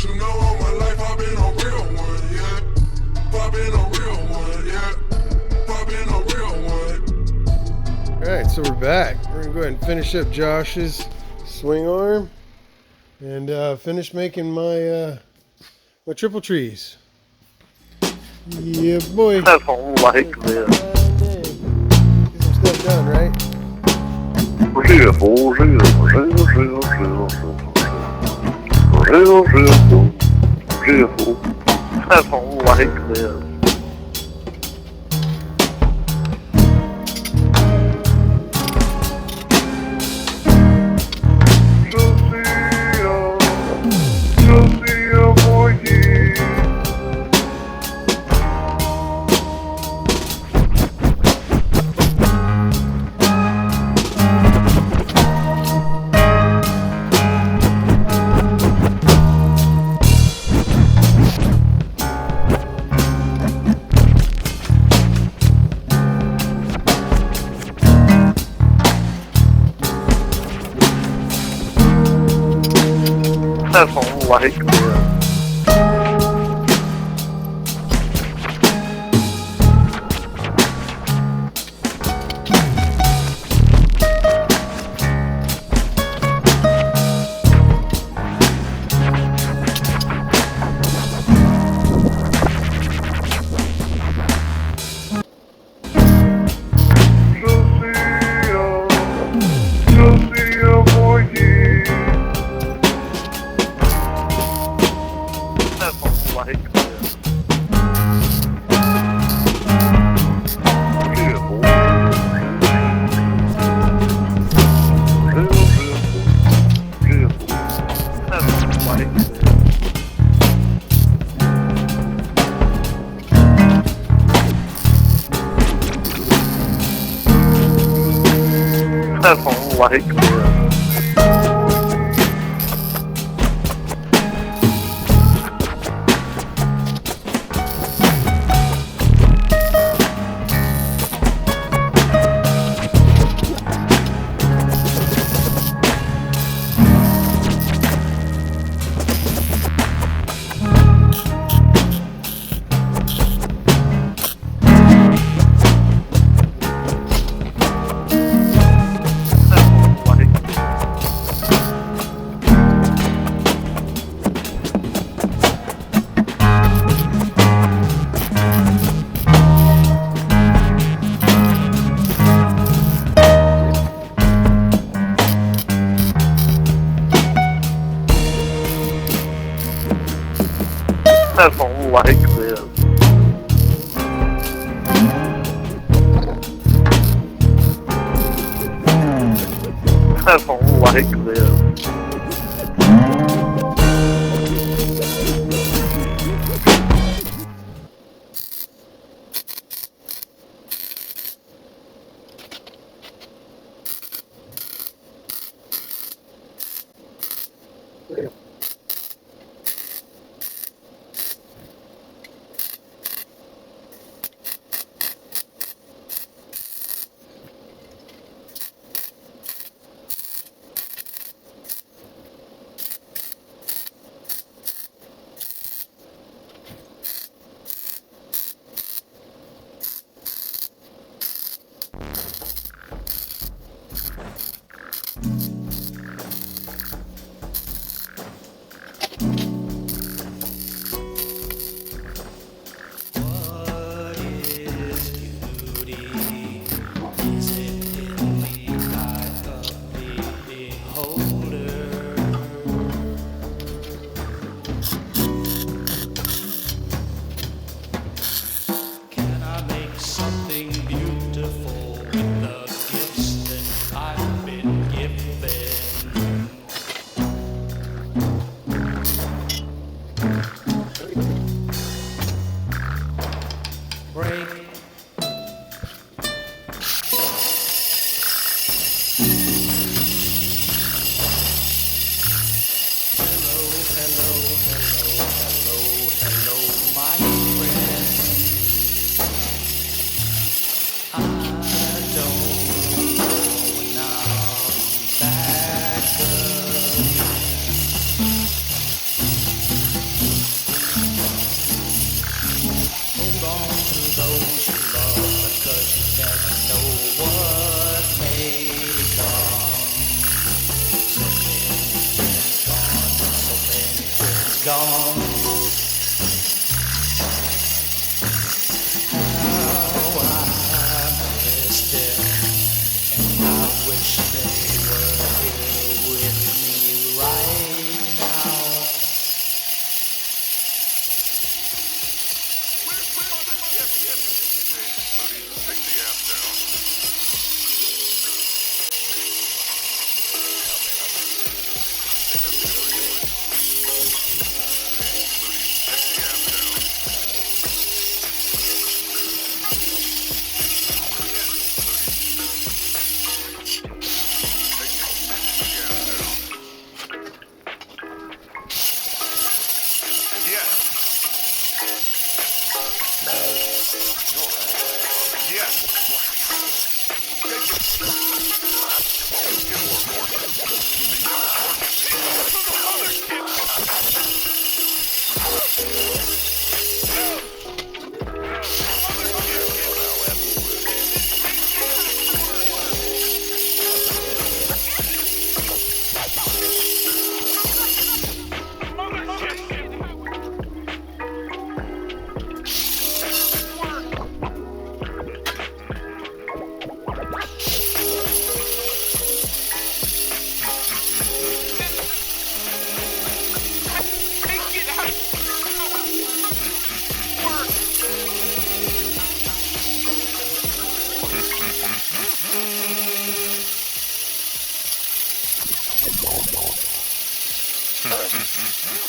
you know all my life I've been a real one, yeah. I've been a real one, yeah. I've been a real one. Alright, so we're back. We're gonna go ahead and finish up Josh's swing arm and finish making my my triple trees. Yeah, boy. I don't like this. Get some stuff done, right? Real. I don't like this. I don't like this. I don't like this. I don't like this. I don't like this. gone. How I miss them, and I wish they were here with me right now. Take the app down.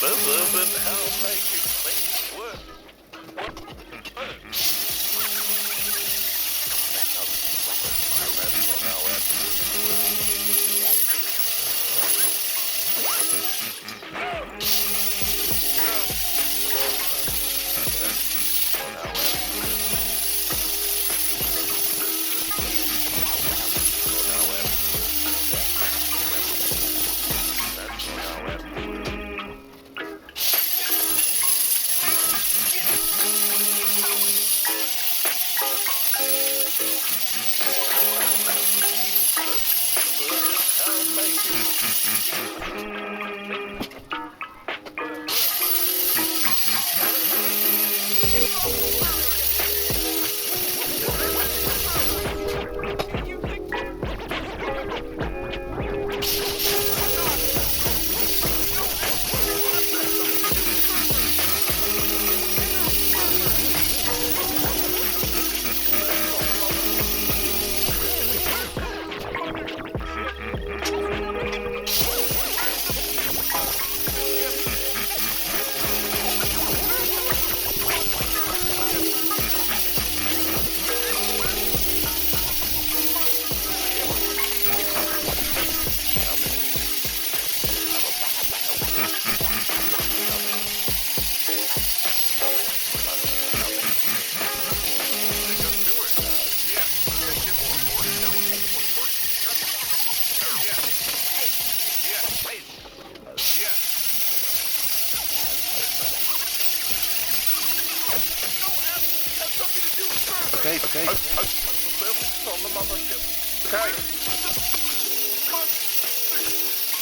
This isn't how making things work. Okay. On the mothership. Okay.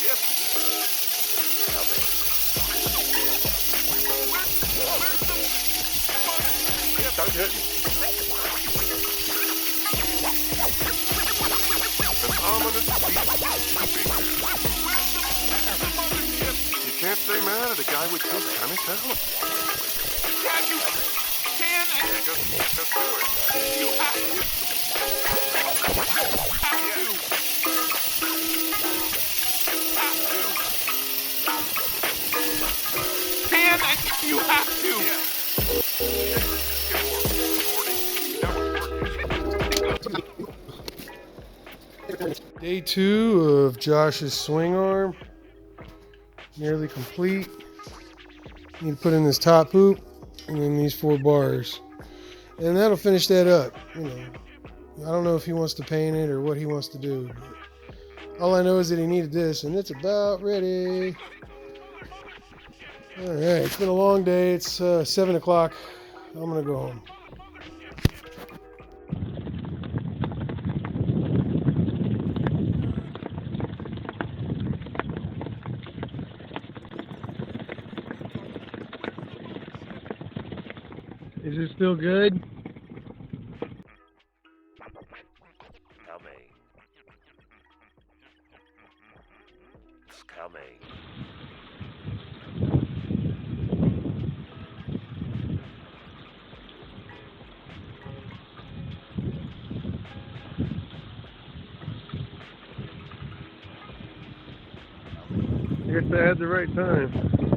Yep. Yep, don't hurt me. An ominous beat. You can't stay mad at a guy with this kind of talent. Yeah, you can and Just do it. you have to. Can and you have to. Day 2 of Josh's swing arm. Nearly complete. Need to put in this top hoop and then these 4 bars. And that'll finish that up. You know, I don't know if he wants to paint it or what he wants to do. But all I know is that he needed this and it's about ready. All right, it's been a long day. It's 7 o'clock. I'm going to go home. Is it still good? Coming. It's coming. I guess I had the right time.